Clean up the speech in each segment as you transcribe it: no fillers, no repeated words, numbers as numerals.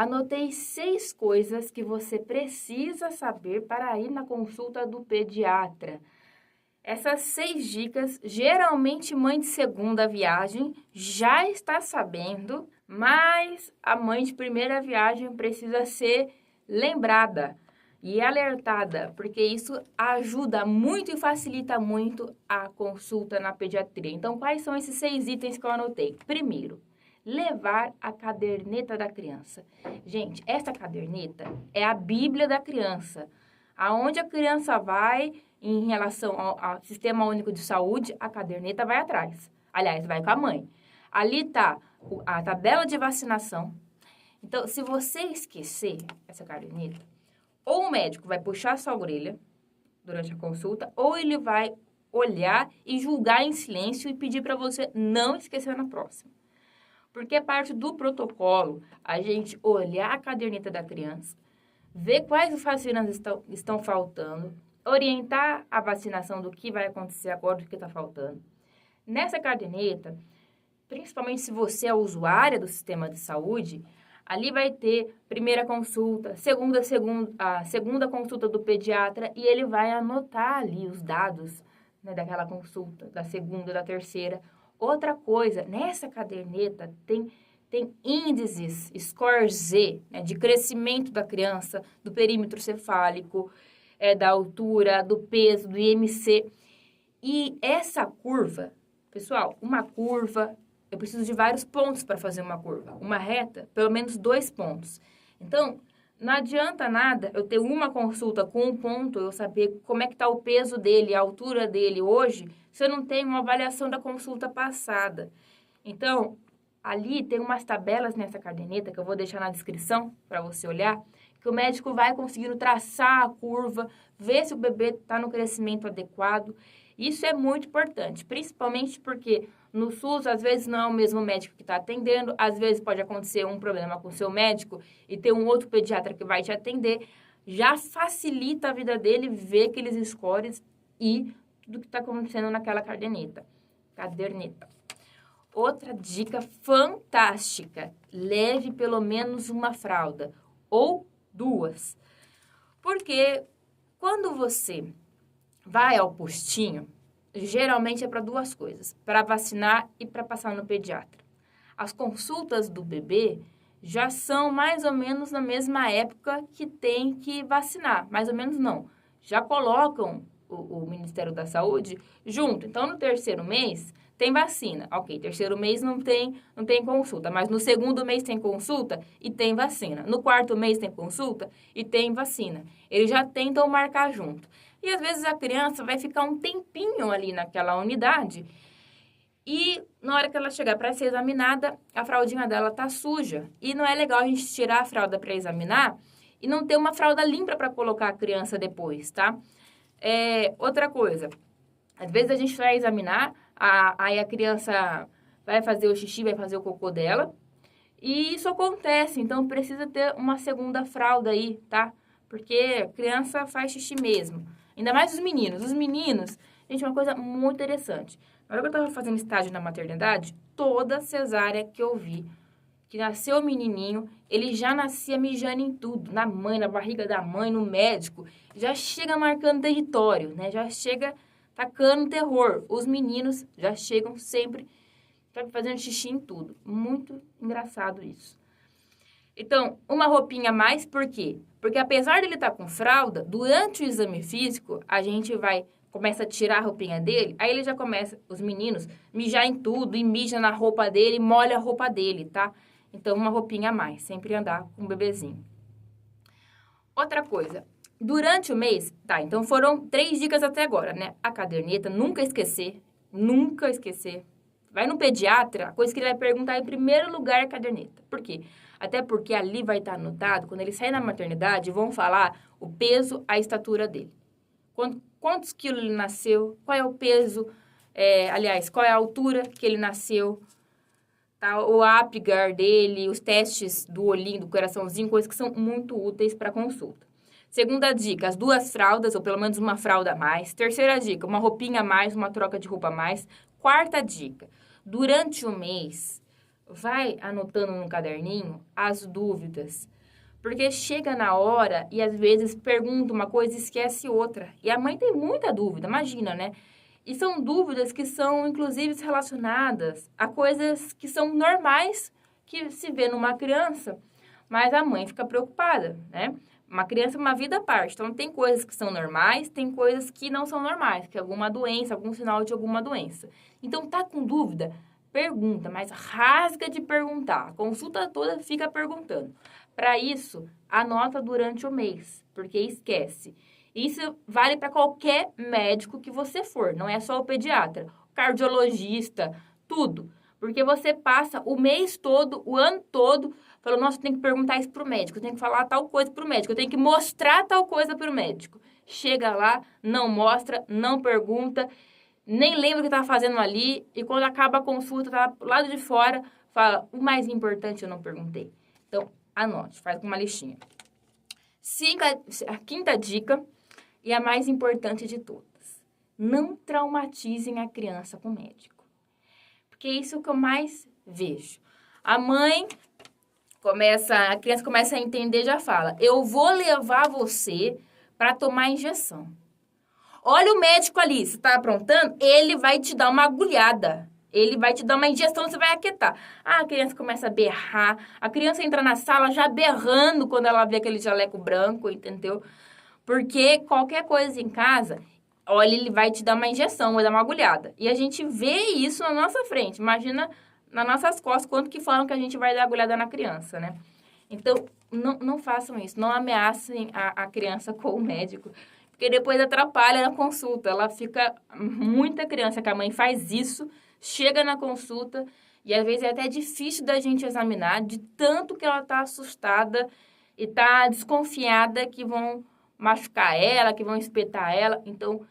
Anotei 6 coisas que você precisa saber para ir na consulta do pediatra. Essas 6 dicas, geralmente mãe de segunda viagem já está sabendo, mas a mãe de primeira viagem precisa ser lembrada e alertada, porque isso ajuda muito e facilita muito a consulta na pediatria. Então, quais são esses 6 itens que eu anotei? Primeiro, levar a caderneta da criança. Gente, essa caderneta é a Bíblia da criança. Aonde a criança vai em relação ao Sistema Único de Saúde, a caderneta vai atrás. Aliás, vai com a mãe. Ali está a tabela de vacinação. Então, se você esquecer essa caderneta, ou o médico vai puxar sua orelha durante a consulta, ou ele vai olhar e julgar em silêncio e pedir para você não esquecer na próxima. Porque é parte do protocolo a gente olhar a caderneta da criança, ver quais vacinas estão faltando, orientar a vacinação do que vai acontecer agora, do que está faltando. Nessa caderneta, principalmente se você é usuária do sistema de saúde, ali vai ter primeira consulta, segunda consulta do pediatra e ele vai anotar ali os dados, né, daquela consulta, da segunda, da terceira. Outra coisa, nessa caderneta tem índices, score Z, né, de crescimento da criança, do perímetro cefálico, da altura, do peso, do IMC. E essa curva, pessoal, uma curva, eu preciso de vários pontos para fazer uma curva. Uma reta, pelo menos 2 pontos. Então, não adianta nada eu ter uma consulta com um ponto, eu saber como é que está o peso dele, a altura dele hoje, se eu não tenho uma avaliação da consulta passada. Então, ali tem umas tabelas nessa caderneta que eu vou deixar na descrição para você olhar, que o médico vai conseguindo traçar a curva, ver se o bebê está no crescimento adequado. Isso é muito importante, principalmente porque no SUS, às vezes, não é o mesmo médico que está atendendo, às vezes pode acontecer um problema com o seu médico e ter um outro pediatra que vai te atender. Já facilita a vida dele ver aqueles scores e tudo que está acontecendo naquela caderneta. Outra dica fantástica, leve pelo menos uma fralda ou 2. Porque quando você vai ao postinho, geralmente é para 2 coisas, para vacinar e para passar no pediatra. As consultas do bebê já são mais ou menos na mesma época que tem que vacinar, mais ou menos não. Já colocam o Ministério da Saúde junto. Então, no 3º mês tem vacina. Ok, 3º mês não tem consulta, mas no 2º mês tem consulta e tem vacina. No 4º mês tem consulta e tem vacina. Eles já tentam marcar junto. E, às vezes, a criança vai ficar um tempinho ali naquela unidade e, na hora que ela chegar para ser examinada, a fraldinha dela está suja. E não é legal a gente tirar a fralda para examinar e não ter uma fralda limpa para colocar a criança depois, tá? Outra coisa, às vezes a gente vai examinar, aí a criança vai fazer o xixi, vai fazer o cocô dela, e isso acontece, então precisa ter uma segunda fralda aí, tá? Porque a criança faz xixi mesmo. Ainda mais os meninos. Os meninos, gente, uma coisa muito interessante. Na hora que eu estava fazendo estágio na maternidade, toda cesárea que eu vi, que nasceu o menininho, ele já nascia mijando em tudo. Na mãe, na barriga da mãe, no médico. Já chega marcando território, né? Já chega tacando terror. Os meninos já chegam sempre fazendo xixi em tudo. Muito engraçado isso. Então, uma roupinha a mais, por quê? Porque apesar dele estar com fralda, durante o exame físico, a gente começa a tirar a roupinha dele, aí ele já começa, os meninos, mijar em tudo, e mija na roupa dele, molha a roupa dele, tá? Então, uma roupinha a mais, sempre andar com o bebezinho. Outra coisa, durante o mês, tá, então foram 3 dicas até agora, né? A caderneta, nunca esquecer. Vai no pediatra, a coisa que ele vai perguntar em primeiro lugar é a caderneta. Por quê? Até porque ali vai estar anotado, quando ele sair na maternidade, vão falar o peso, a estatura dele. Quantos quilos ele nasceu, qual é o peso, qual é a altura que ele nasceu, tá? O Apgar dele, os testes do olhinho, do coraçãozinho, coisas que são muito úteis para consulta. Segunda dica, as 2 fraldas, ou pelo menos uma fralda a mais. Terceira dica, uma roupinha a mais, uma troca de roupa a mais. Quarta dica, durante o mês, vai anotando no caderninho as dúvidas. Porque chega na hora e às vezes pergunta uma coisa e esquece outra. E a mãe tem muita dúvida, imagina, né? E são dúvidas que são, inclusive, relacionadas a coisas que são normais que se vê numa criança, mas a mãe fica preocupada, né? Uma criança é uma vida à parte, então tem coisas que são normais, tem coisas que não são normais, que é alguma doença, algum sinal de alguma doença. Então, tá com dúvida? Pergunta, mas rasga de perguntar. A consulta toda fica perguntando. Para isso, anota durante o mês, porque esquece. Isso vale para qualquer médico que você for, não é só o pediatra, o cardiologista, tudo. Porque você passa o mês todo, o ano todo, falando, nossa, eu tenho que perguntar isso para o médico, eu tenho que falar tal coisa para o médico, eu tenho que mostrar tal coisa para o médico. Chega lá, não mostra, não pergunta, nem lembra o que estava fazendo ali, e quando acaba a consulta, tá do lado de fora, fala, o mais importante eu não perguntei. Então, anote, faz com uma listinha. A quinta dica, e a mais importante de todas. Não traumatizem a criança com o médico. Porque isso é o que eu mais vejo. A criança começa a entender, já fala, eu vou levar você para tomar injeção. Olha o médico ali, você está aprontando, ele vai te dar uma agulhada. Ele vai te dar uma injeção, você vai aquietar. A criança começa a berrar. A criança entra na sala já berrando quando ela vê aquele jaleco branco, entendeu? Porque qualquer coisa em casa, olha, ele vai te dar uma injeção, vai dar uma agulhada. E a gente vê isso na nossa frente. Imagina nas nossas costas quanto que falam que a gente vai dar agulhada na criança, né? Então, não façam isso. Não ameacem a criança com o médico. Porque depois atrapalha na consulta. Ela fica... Muita criança que a mãe faz isso, chega na consulta e às vezes é até difícil da gente examinar de tanto que ela tá assustada e tá desconfiada que vão machucar ela, que vão espetar ela. Então,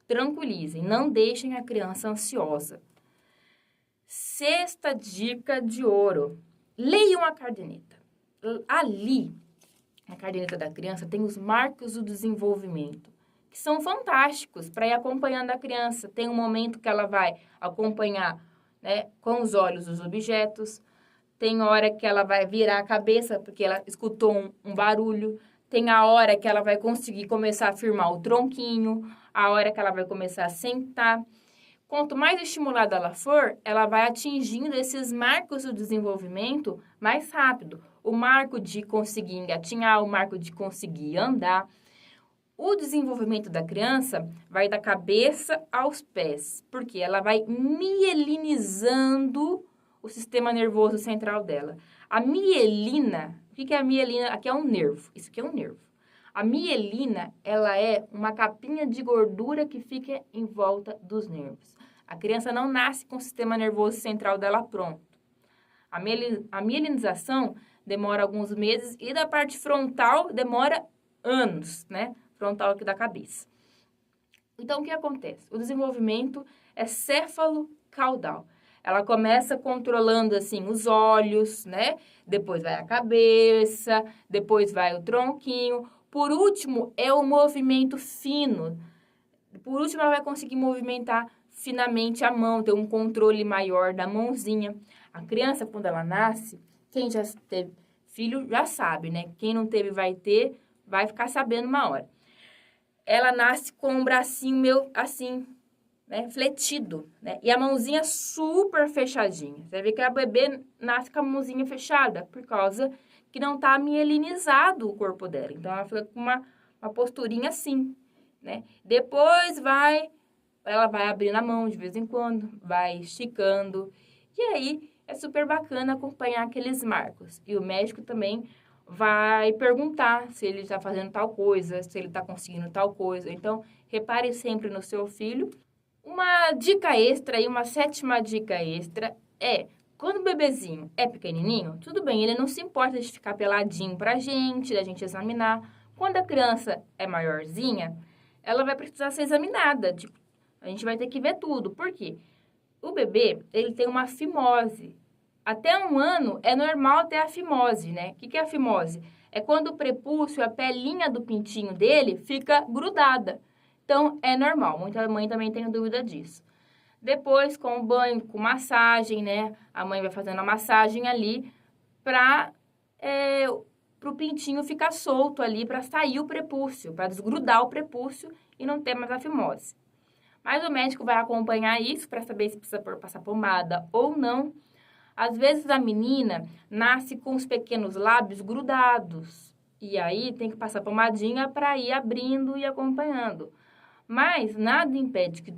tranquilizem, não deixem a criança ansiosa. Sexta dica de ouro. Leiam a caderneta. Ali, na caderneta da criança, tem os marcos do desenvolvimento, que são fantásticos para ir acompanhando a criança. Tem um momento que ela vai acompanhar, né, com os olhos os objetos. Tem hora que ela vai virar a cabeça porque ela escutou um barulho. Tem a hora que ela vai conseguir começar a firmar o tronquinho, a hora que ela vai começar a sentar. Quanto mais estimulada ela for, ela vai atingindo esses marcos do desenvolvimento mais rápido. O marco de conseguir engatinhar, o marco de conseguir andar. O desenvolvimento da criança vai da cabeça aos pés, porque ela vai mielinizando o sistema nervoso central dela. A mielina, o que é a mielina? Aqui é um nervo, isso aqui é um nervo. A mielina, ela é uma capinha de gordura que fica em volta dos nervos. A criança não nasce com o sistema nervoso central dela pronto. A mielinização demora alguns meses e da parte frontal demora anos, né? Frontal aqui da cabeça. Então, o que acontece? O desenvolvimento é céfalo-caudal. Ela começa controlando, assim, os olhos, né? Depois vai a cabeça, depois vai o tronquinho. Por último, é o movimento fino. Por último, ela vai conseguir movimentar finamente a mão, ter um controle maior da mãozinha. A criança, quando ela nasce, quem já teve filho já sabe, né? Quem não teve vai ter, vai ficar sabendo uma hora. Ela nasce com um bracinho meio assim, né, fletido, né? E a mãozinha super fechadinha. Você vê que a bebê nasce com a mãozinha fechada, por causa que não tá mielinizado o corpo dela. Então, ela fica com uma posturinha assim, né? Depois ela vai abrindo a mão de vez em quando, vai esticando. E aí, é super bacana acompanhar aqueles marcos. E o médico também vai perguntar se ele está fazendo tal coisa, se ele está conseguindo tal coisa. Então, repare sempre no seu filho. Uma dica extra e uma sétima dica extra é, quando o bebezinho é pequenininho, tudo bem, ele não se importa de ficar peladinho pra gente, da gente examinar. Quando a criança é maiorzinha, ela vai precisar ser examinada. Tipo, a gente vai ter que ver tudo. Por quê? O bebê, ele tem uma fimose. Até 1 ano é normal ter a fimose, né? O que é a fimose? É quando o prepúcio, a pelinha do pintinho dele fica grudada. Então, é normal. Muita mãe também tem dúvida disso. Depois, com o banho, com massagem, né? A mãe vai fazendo a massagem ali para o pintinho ficar solto ali, para sair o prepúcio, para desgrudar o prepúcio e não ter mais a fimose. Mas o médico vai acompanhar isso para saber se precisa passar pomada ou não. Às vezes a menina nasce com os pequenos lábios grudados. E aí tem que passar pomadinha para ir abrindo e acompanhando. Mas nada impede que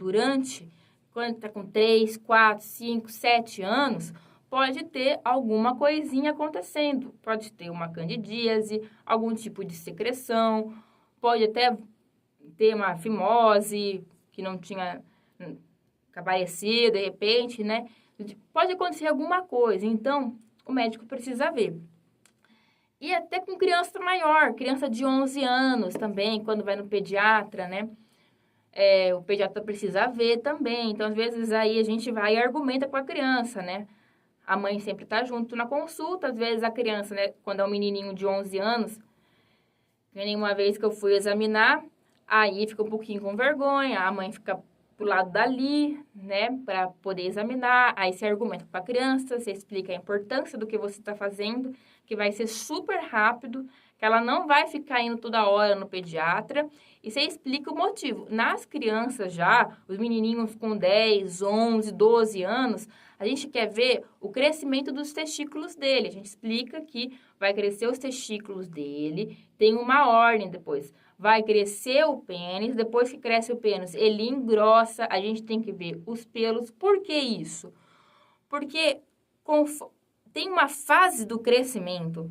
quando está com 3, 4, 5, 7 anos, pode ter alguma coisinha acontecendo. Pode ter uma candidíase, algum tipo de secreção, pode até ter uma fimose que não tinha aparecido, de repente, né? Pode acontecer alguma coisa, então o médico precisa ver. E até com criança maior, criança de 11 anos também, quando vai no pediatra, né? O pediatra precisa ver também. Então, às vezes, aí a gente vai e argumenta com a criança, né? A mãe sempre tá junto na consulta. Às vezes, a criança, né? Quando é um menininho de 11 anos, nenhuma vez que eu fui examinar, aí fica um pouquinho com vergonha, a mãe fica pro lado dali, né, para poder examinar. Aí você argumenta com a criança, você explica a importância do que você está fazendo, que vai ser super rápido, que ela não vai ficar indo toda hora no pediatra, e você explica o motivo. Nas crianças já, os menininhos com 10, 11, 12 anos, a gente quer ver o crescimento dos testículos dele. A gente explica que vai crescer os testículos dele, tem uma ordem depois. Vai crescer o pênis, depois que cresce o pênis, ele engrossa, a gente tem que ver os pelos. Por que isso? Porque tem uma fase do crescimento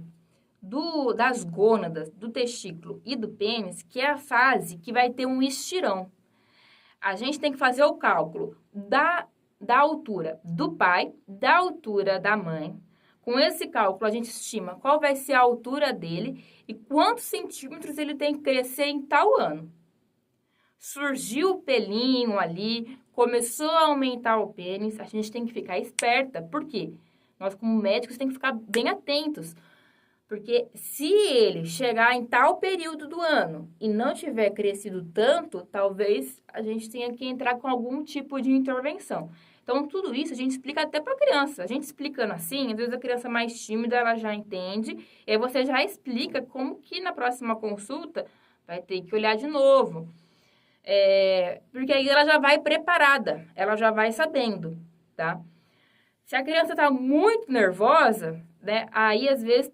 das gônadas, do testículo e do pênis, que é a fase que vai ter um estirão. A gente tem que fazer o cálculo da altura do pai, da altura da mãe. Com esse cálculo, a gente estima qual vai ser a altura dele e quantos centímetros ele tem que crescer em tal ano. Surgiu o pelinho ali, começou a aumentar o pênis, a gente tem que ficar esperta. Por quê? Nós, como médicos, temos que ficar bem atentos. Porque se ele chegar em tal período do ano e não tiver crescido tanto, talvez a gente tenha que entrar com algum tipo de intervenção. Então, tudo isso a gente explica até para a criança. A gente explicando assim, às vezes a criança mais tímida, ela já entende. E aí você já explica como que na próxima consulta vai ter que olhar de novo. Porque aí ela já vai preparada, ela já vai sabendo, tá? Se a criança está muito nervosa, né, aí às vezes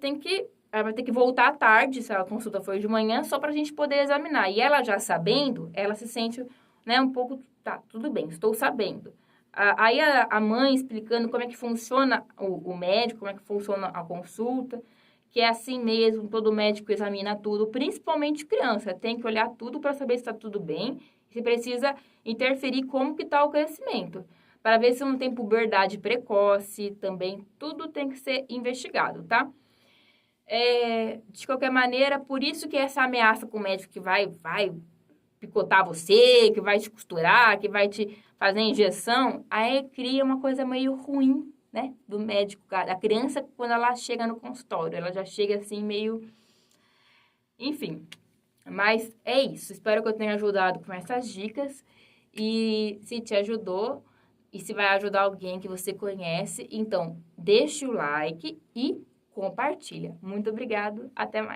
ela vai ter que voltar à tarde, se a consulta for de manhã, só para a gente poder examinar. E ela já sabendo, ela se sente, né, um pouco, tá, tudo bem, estou sabendo. Aí a mãe explicando como é que funciona o médico, como é que funciona a consulta, que é assim mesmo, todo médico examina tudo, principalmente criança, tem que olhar tudo para saber se está tudo bem, se precisa interferir como que está o crescimento, para ver se não tem puberdade precoce, também tudo tem que ser investigado, tá? De qualquer maneira, por isso que essa ameaça com o médico que vai picotar você, que vai te costurar, que vai te fazer injeção, aí cria uma coisa meio ruim, né, do médico. A criança, quando ela chega no consultório, ela já chega assim meio... Enfim, mas é isso. Espero que eu tenha ajudado com essas dicas. E se te ajudou, e se vai ajudar alguém que você conhece, então deixe o like e compartilha. Muito obrigado, até mais.